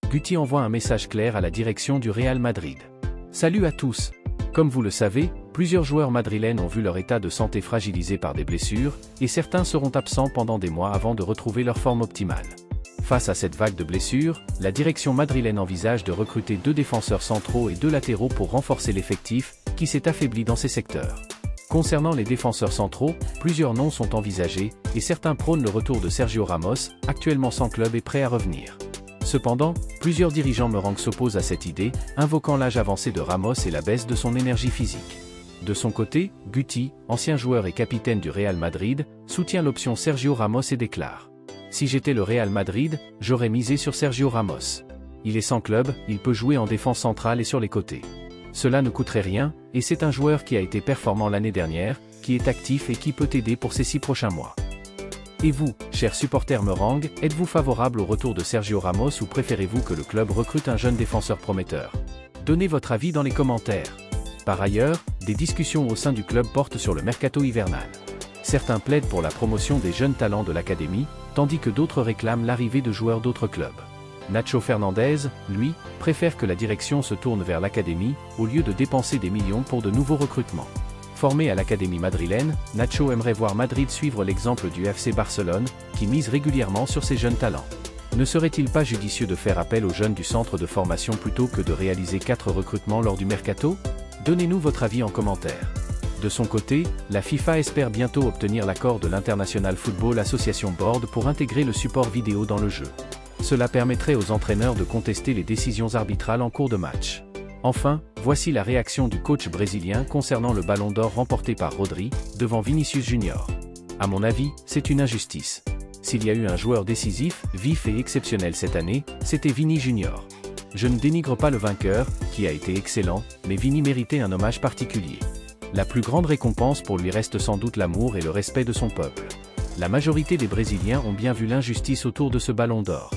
Guti envoie un message clair à la direction du Real Madrid. Salut à tous. Comme vous le savez, plusieurs joueurs madrilènes ont vu leur état de santé fragilisé par des blessures, et certains seront absents pendant des mois avant de retrouver leur forme optimale. Face à cette vague de blessures, la direction madrilène envisage de recruter 2 défenseurs centraux et 2 latéraux pour renforcer l'effectif, qui s'est affaibli dans ces secteurs. Concernant les défenseurs centraux, plusieurs noms sont envisagés, et certains prônent le retour de Sergio Ramos, actuellement sans club et prêt à revenir. Cependant, plusieurs dirigeants merengues s'opposent à cette idée, invoquant l'âge avancé de Ramos et la baisse de son énergie physique. De son côté, Guti, ancien joueur et capitaine du Real Madrid, soutient l'option Sergio Ramos et déclare: « Si j'étais le Real Madrid, j'aurais misé sur Sergio Ramos. Il est sans club, il peut jouer en défense centrale et sur les côtés. Cela ne coûterait rien, et c'est un joueur qui a été performant l'année dernière, qui est actif et qui peut aider pour ces 6 prochains mois. » Et vous, chers supporters merengues, êtes-vous favorable au retour de Sergio Ramos ou préférez-vous que le club recrute un jeune défenseur prometteur? Donnez votre avis dans les commentaires. Par ailleurs, des discussions au sein du club portent sur le mercato hivernal. Certains plaident pour la promotion des jeunes talents de l'académie, tandis que d'autres réclament l'arrivée de joueurs d'autres clubs. Nacho Fernandez, lui, préfère que la direction se tourne vers l'académie, au lieu de dépenser des millions pour de nouveaux recrutements. Formé à l'académie madrilène, Nacho aimerait voir Madrid suivre l'exemple du FC Barcelone, qui mise régulièrement sur ses jeunes talents. Ne serait-il pas judicieux de faire appel aux jeunes du centre de formation plutôt que de réaliser 4 recrutements lors du mercato? Donnez-nous votre avis en commentaire. De son côté, la FIFA espère bientôt obtenir l'accord de l'International Football Association Board pour intégrer le support vidéo dans le jeu. Cela permettrait aux entraîneurs de contester les décisions arbitrales en cours de match. Enfin, voici la réaction du coach brésilien concernant le ballon d'or remporté par Rodri, devant Vinicius Junior. À mon avis, c'est une injustice. S'il y a eu un joueur décisif, vif et exceptionnel cette année, c'était Vini Junior. Je ne dénigre pas le vainqueur, qui a été excellent, mais Vini méritait un hommage particulier. La plus grande récompense pour lui reste sans doute l'amour et le respect de son peuple. La majorité des Brésiliens ont bien vu l'injustice autour de ce ballon d'or.